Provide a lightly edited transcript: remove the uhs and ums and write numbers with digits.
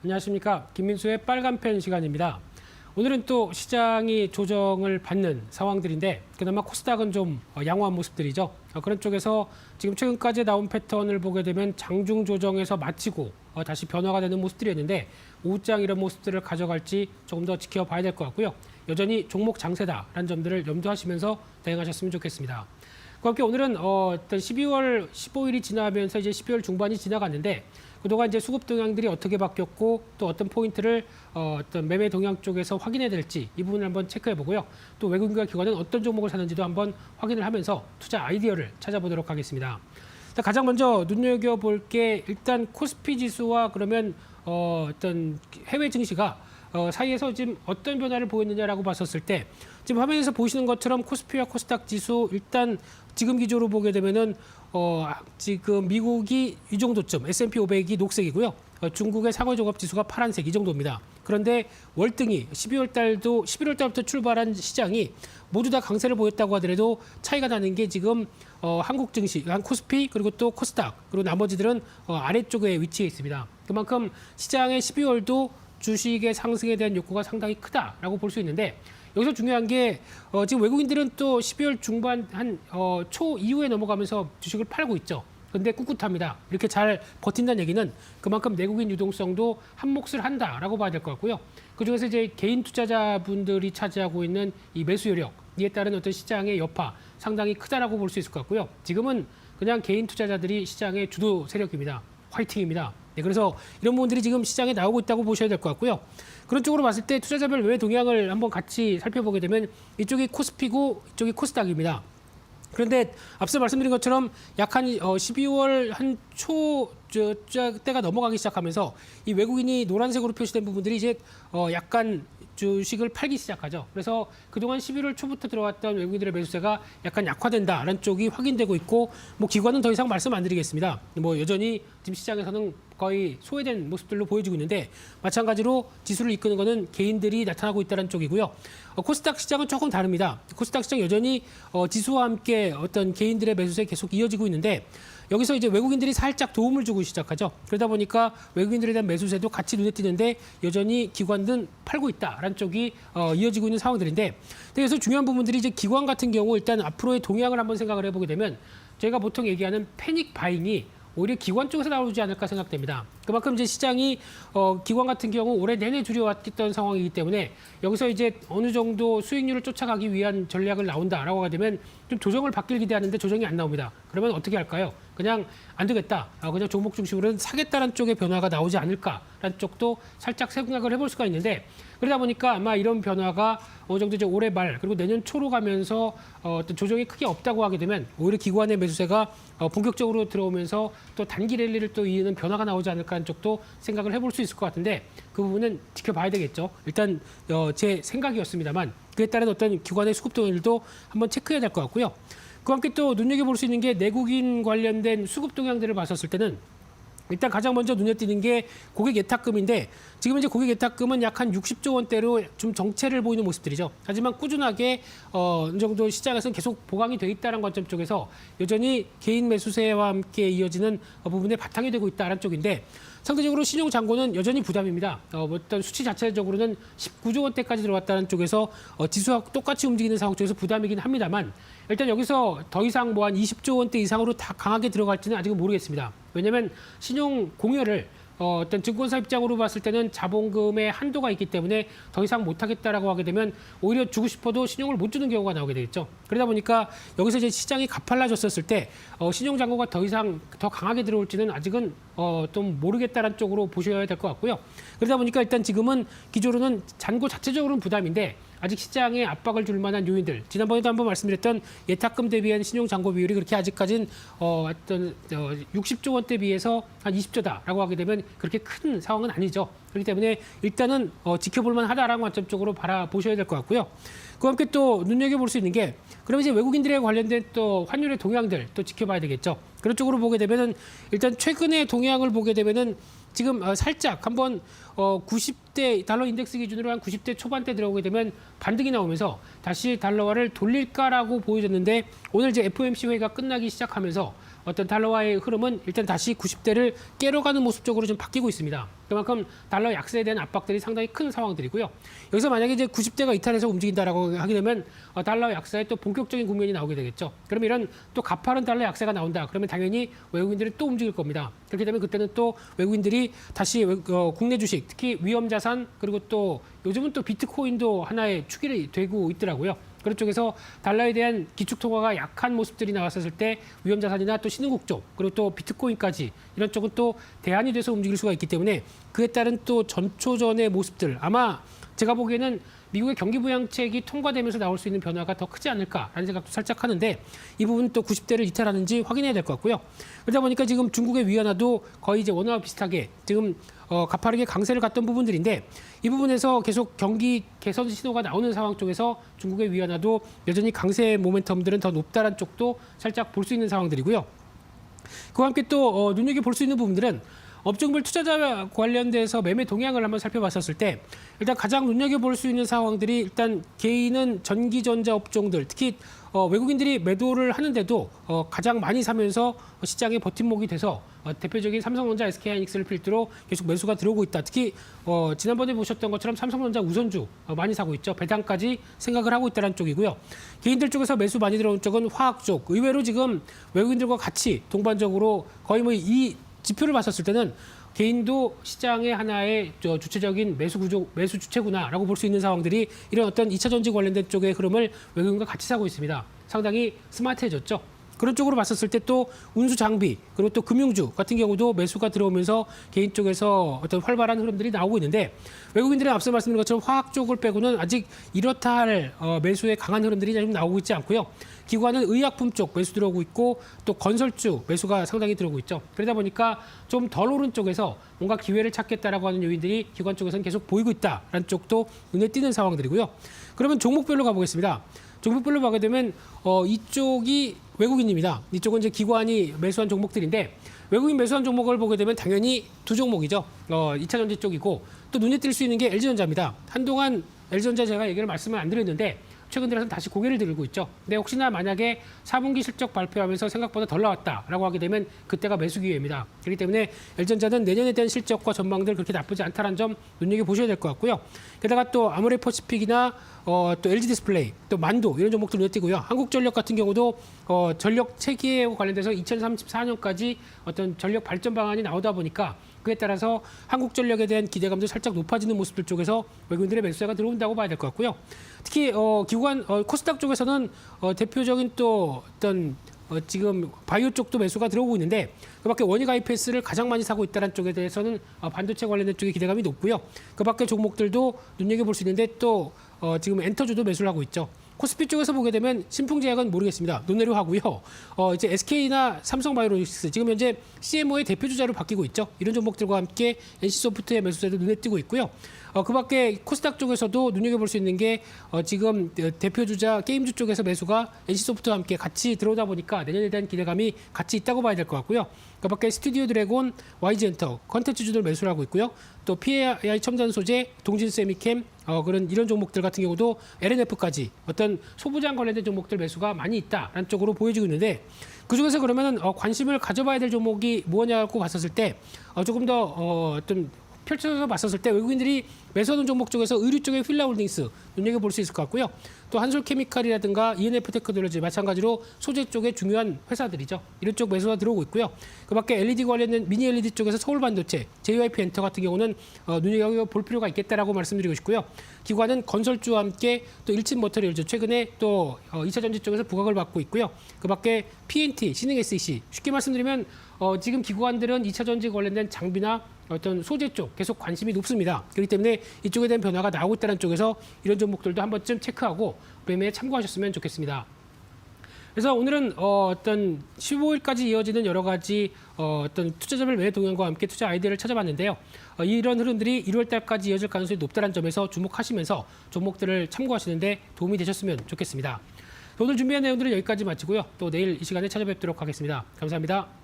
안녕하십니까. 김민수의 빨간펜 시간입니다. 오늘은 또 시장이 조정을 받는 상황들인데 그나마 코스닥은 좀 양호한 모습들이죠. 그런 쪽에서 지금 최근까지 나온 패턴을 보게 되면 장중 조정에서 마치고 다시 변화가 되는 모습들이었는데 오후장 이런 모습들을 가져갈지 조금 더 지켜봐야 될 것 같고요. 여전히 종목 장세다라는 점들을 염두하시면서 대응하셨으면 좋겠습니다. 그와 함께 오늘은 어떤 12월 15일이 지나면서 이제 12월 중반이 지나갔는데 그동안 이제 수급 동향들이 어떻게 바뀌었고 또 어떤 포인트를 어떤 매매 동향 쪽에서 확인해야 될지 이 부분을 한번 체크해 보고요. 또 외국인과 기관은 어떤 종목을 사는지도 한번 확인을 하면서 투자 아이디어를 찾아보도록 하겠습니다. 자, 가장 먼저 눈여겨볼 게 일단 코스피 지수와 그러면 어떤 해외 증시가 사이에서 지금 어떤 변화를 보였느냐라고 봤었을 때 지금 화면에서 보시는 것처럼 코스피와 코스닥 지수 일단 지금 기조로 보게 되면은 지금 미국이 이 정도쯤 S&P 500이 녹색이고요. 중국의 상호종합지수가 파란색 이 정도입니다. 그런데 월등히 11월 달부터 출발한 시장이 모두 다 강세를 보였다고 하더라도 차이가 나는 게 지금 한국 증시, 코스피 그리고 또 코스닥 그리고 나머지들은 아래쪽에 위치해 있습니다. 그만큼 시장의 12월도 주식의 상승에 대한 욕구가 상당히 크다라고 볼 수 있는데 여기서 중요한 게 지금 외국인들은 또 12월 중반 초 이후에 넘어가면서 주식을 팔고 있죠. 그런데 꿋꿋합니다. 이렇게 잘 버틴다는 얘기는 그만큼 내국인 유동성도 한 몫을 한다라고 봐야 될 것 같고요. 그중에서 이제 개인 투자자분들이 차지하고 있는 이 매수 여력 이에 따른 어떤 시장의 여파 상당히 크다라고 볼 수 있을 것 같고요. 지금은 그냥 개인 투자자들이 시장의 주도 세력입니다. 화이팅입니다. 네, 그래서 이런 부분들이 지금 시장에 나오고 있다고 보셔야 될 것 같고요. 그런 쪽으로 봤을 때 투자자별 외 동향을 한번 같이 살펴보게 되면 이쪽이 코스피고 이쪽이 코스닥입니다. 그런데 앞서 말씀드린 것처럼 약 한 12월 한 초 때가 넘어가기 시작하면서 이 외국인이 노란색으로 표시된 부분들이 이제 약간 주식을 팔기 시작하죠. 그래서 그동안 11월 초부터 들어왔던 외국인들의 매수세가 약간 약화된다라는 쪽이 확인되고 있고 뭐 기관은 더 이상 말씀 안 드리겠습니다. 뭐 여전히 지금 시장에서는 거의 소외된 모습들로 보여지고 있는데 마찬가지로 지수를 이끄는 것은 개인들이 나타나고 있다는 쪽이고요. 코스닥 시장은 조금 다릅니다. 코스닥 시장 여전히 지수와 함께 어떤 개인들의 매수세 계속 이어지고 있는데 여기서 이제 외국인들이 살짝 도움을 주고 시작하죠. 그러다 보니까 외국인들에 대한 매수세도 같이 눈에 띄는데 여전히 기관은 팔고 있다라는 쪽이 이어지고 있는 상황들인데 그래서 중요한 부분들이 이제 기관 같은 경우 일단 앞으로의 동향을 한번 생각을 해보게 되면 저희가 보통 얘기하는 패닉 바잉이 오히려 기관 쪽에서 나오지 않을까 생각됩니다. 그만큼 이제 시장이 기관 같은 경우 올해 내내 줄여왔던 상황이기 때문에 여기서 이제 어느 정도 수익률을 쫓아가기 위한 전략을 나온다라고 하게 되면 좀 조정을 받길 기대하는데 조정이 안 나옵니다. 그러면 어떻게 할까요? 그냥 안 되겠다. 그냥 종목 중심으로는 사겠다는 쪽의 변화가 나오지 않을까라는 쪽도 살짝 생각을 해볼 수가 있는데 그러다 보니까 아마 이런 변화가 어느 정도 이제 올해 말 그리고 내년 초로 가면서 어떤 조정이 크게 없다고 하게 되면 오히려 기관의 매수세가 본격적으로 들어오면서 또 단기 랠리를 또 이으는 변화가 나오지 않을까 하는 쪽도 생각을 해볼 수 있을 것 같은데 그 부분은 지켜봐야 되겠죠. 일단 제 생각이었습니다만 그에 따른 어떤 기관의 수급 동향들도 한번 체크해야 될 것 같고요. 그와 함께 또 눈여겨볼 수 있는 게 내국인 관련된 수급 동향들을 봤었을 때는 일단 가장 먼저 눈에 띄는 게 고객 예탁금인데 지금 이제 고객 예탁금은 약 한 60조 원대로 좀 정체를 보이는 모습들이죠. 하지만 꾸준하게 어느 정도 시장에서는 계속 보강이 돼 있다는 관점 쪽에서 여전히 개인 매수세와 함께 이어지는 부분에 바탕이 되고 있다는 쪽인데 상대적으로 신용 잔고는 여전히 부담입니다. 어떤 수치 자체적으로는 19조 원대까지 들어왔다는 쪽에서 지수와 똑같이 움직이는 상황 쪽에서 부담이긴 합니다만 일단 여기서 더 이상 뭐 한 20조 원대 이상으로 다 강하게 들어갈지는 아직은 모르겠습니다. 왜냐하면 신용 공여를 어떤 증권사 입장으로 봤을 때는 자본금의 한도가 있기 때문에 더 이상 못하겠다라고 하게 되면 오히려 주고 싶어도 신용을 못 주는 경우가 나오게 되겠죠. 그러다 보니까 여기서 이제 시장이 가팔라졌었을 때 신용 잔고가 더 이상 더 강하게 들어올지는 아직은 좀 모르겠다는 쪽으로 보셔야 될 것 같고요. 그러다 보니까 일단 지금은 기조로는 잔고 자체적으로는 부담인데 아직 시장에 압박을 줄 만한 요인들 지난번에도 한번 말씀드렸던 예탁금 대비한 신용 잔고 비율이 그렇게 아직까지는 어떤 60조 원대 비해서 한 20조다라고 하게 되면 그렇게 큰 상황은 아니죠. 그렇기 때문에 일단은 지켜볼 만하다라는 관점 쪽으로 바라보셔야 될 것 같고요. 그와 함께 또 눈여겨볼 수 있는 게 그러면 이제 외국인들에 관련된 또 환율의 동향들 또 지켜봐야 되겠죠. 그런 쪽으로 보게 되면은 일단 최근의 동향을 보게 되면은 지금 살짝 한번 90대 달러 인덱스 기준으로 한 90대 초반대 들어오게 되면 반등이 나오면서 다시 달러화를 돌릴까라고 보여졌는데 오늘 이제 FOMC 회의가 끝나기 시작하면서 어떤 달러화의 흐름은 일단 다시 90대를 깨러가는 모습 쪽으로 좀 바뀌고 있습니다. 그만큼 달러 약세에 대한 압박들이 상당히 큰 상황들이고요. 여기서 만약에 이제 90대가 이탈해서 움직인다라고 하게 되면 달러 약세의 또 본격적인 국면이 나오게 되겠죠. 그러면 이런 또 가파른 달러 약세가 나온다. 그러면 당연히 외국인들이 또 움직일 겁니다. 그렇게 되면 그때는 또 외국인들이 다시 국내 주식, 특히 위험 자산 그리고 또 요즘은 또 비트코인도 하나의 축이 되고 있더라고요. 그런 쪽에서 달러에 대한 기축 통화가 약한 모습들이 나왔었을 때 위험 자산이나 또 신흥국 쪽 그리고 또 비트코인까지 이런 쪽은 또 대안이 돼서 움직일 수가 있기 때문에 그에 따른 또 전초전의 모습들 아마 제가 보기에는 미국의 경기 부양책이 통과되면서 나올 수 있는 변화가 더 크지 않을까라는 생각도 살짝 하는데 이 부분 또 90대를 이탈하는지 확인해야 될 것 같고요. 그러다 보니까 지금 중국의 위안화도 거의 이제 원화와 비슷하게 지금 가파르게 강세를 갔던 부분들인데 이 부분에서 계속 경기 개선 신호가 나오는 상황 쪽에서 중국의 위안화도 여전히 강세 모멘텀들은 더 높다는 쪽도 살짝 볼 수 있는 상황들이고요. 그와 함께 또 눈여겨볼 수 있는 부분들은 업종별 투자자 관련돼서 매매 동향을 한번 살펴봤었을 때 일단 가장 눈여겨볼 수 있는 상황들이 일단 개인은 전기전자 업종들 특히 외국인들이 매도를 하는데도 가장 많이 사면서 시장의 버팀목이 돼서 대표적인 삼성전자, SK하이닉스를 필두로 계속 매수가 들어오고 있다. 특히 지난번에 보셨던 것처럼 삼성전자 우선주 많이 사고 있죠. 배당까지 생각을 하고 있다는 쪽이고요. 개인들 쪽에서 매수 많이 들어온 쪽은 화학 쪽. 의외로 지금 외국인들과 같이 동반적으로 거의 뭐 이 지표를 봤었을 때는 개인도 시장의 하나의 주체적인 매수 주체구나라고 볼 수 있는 상황들이 이런 어떤 2차 전지 관련된 쪽의 흐름을 외국인과 같이 사고 있습니다. 상당히 스마트해졌죠. 그런 쪽으로 봤었을 때 또 운수 장비 그리고 또 금융주 같은 경우도 매수가 들어오면서 개인 쪽에서 어떤 활발한 흐름들이 나오고 있는데 외국인들이 앞서 말씀드린 것처럼 화학 쪽을 빼고는 아직 이렇다 할 매수의 강한 흐름들이 좀 나오고 있지 않고요. 기관은 의약품 쪽 매수 들어오고 있고 또 건설주 매수가 상당히 들어오고 있죠. 그러다 보니까 좀 덜 오른 쪽에서 뭔가 기회를 찾겠다라고 하는 요인들이 기관 쪽에서는 계속 보이고 있다라는 쪽도 눈에 띄는 상황들이고요. 그러면 종목별로 가보겠습니다. 종목별로 보게 되면 이쪽이 외국인입니다. 이쪽은 이제 기관이 매수한 종목들인데 외국인 매수한 종목을 보게 되면 당연히 두 종목이죠. 2차 전지 쪽이고 또 눈에 띌 수 있는 게 LG전자입니다. 한동안 LG전자 제가 얘기를 말씀을 안 드렸는데 최근 들어서 다시 고개를 들고 있죠. 근데 혹시나 만약에 4분기 실적 발표하면서 생각보다 덜 나왔다라고 하게 되면 그때가 매수 기회입니다. 그렇기 때문에 LG전자는 내년에 대한 실적과 전망들 그렇게 나쁘지 않다는 점 눈여겨보셔야 될 것 같고요. 게다가 또 아모레퍼시픽이나 또 LG디스플레이, 또 만도 이런 종목들 눈에 띄고요. 한국전력 같은 경우도 전력 체계와 관련돼서 2034년까지 어떤 전력 발전 방안이 나오다 보니까 그에 따라서 한국전력에 대한 기대감도 살짝 높아지는 모습들 쪽에서 외국인들의 매수세가 들어온다고 봐야 될 것 같고요. 특히 기관 코스닥 쪽에서는 대표적인 또 어떤 지금 바이오 쪽도 매수가 들어오고 있는데 그밖에 원익 IPS를 가장 많이 사고 있다는 쪽에 대해서는 반도체 관련된 쪽의 기대감이 높고요. 그밖에 종목들도 눈여겨볼 수 있는데 또 지금 엔터주도 매수를 하고 있죠. 코스피 쪽에서 보게 되면 신풍제약은 모르겠습니다. 논외로 하고요. 이제 SK나 삼성바이오로직스 지금 현재 CMO의 대표 주자로 바뀌고 있죠. 이런 종목들과 함께 NC소프트의 매수세도 눈에 띄고 있고요. 그밖에 코스닥 쪽에서도 눈여겨볼 수 있는 게 지금 대표 주자 게임주 쪽에서 매수가 NC소프트와 함께 같이 들어오다 보니까 내년에 대한 기대감이 같이 있다고 봐야 될 것 같고요. 그밖에 스튜디오 드래곤, YG엔터, 컨텐츠주들 매수를 하고 있고요. 또 PAI 첨단 소재, 동진 세미캠 이런 종목들 같은 경우도 LNF까지 어떤 소부장 관련된 종목들 매수가 많이 있다라는 쪽으로 보여지고 있는데 그중에서 그러면은 관심을 가져봐야 될 종목이 뭐냐고 봤었을 때 조금 더 좀 펼쳐서 봤었을 때 외국인들이 매수하는 종목 쪽에서 의류 쪽의 휠라홀딩스 눈여겨볼 수 있을 것 같고요. 또 한솔케미칼이라든가 ENF 테크놀로지 마찬가지로 소재 쪽의 중요한 회사들이죠. 이런 쪽 매수가 들어오고 있고요. 그밖에 LED 관련된 미니 LED 쪽에서 서울반도체, JYP 엔터 같은 경우는 눈여겨볼 필요가 있겠다라고 말씀드리고 싶고요. 기관은 건설주와 함께 또 일진 머터리얼즈 최근에 또 2차 전지 쪽에서 부각을 받고 있고요. 그밖에 PNT, 신흥 SEC 쉽게 말씀드리면 지금 기관들은 2차 전지 관련된 장비나 어떤 소재 쪽 계속 관심이 높습니다. 그렇기 때문에 이쪽에 대한 변화가 나오고 있다는 쪽에서 이런 종목들도 한 번쯤 체크하고 매매에 참고하셨으면 좋겠습니다. 그래서 오늘은 어떤 15일까지 이어지는 여러 가지 어떤 투자자별 매매 동향과 함께 투자 아이디어를 찾아봤는데요. 이런 흐름들이 1월 달까지 이어질 가능성이 높다는 점에서 주목하시면서 종목들을 참고하시는데 도움이 되셨으면 좋겠습니다. 오늘 준비한 내용들은 여기까지 마치고요. 또 내일 이 시간에 찾아뵙도록 하겠습니다. 감사합니다.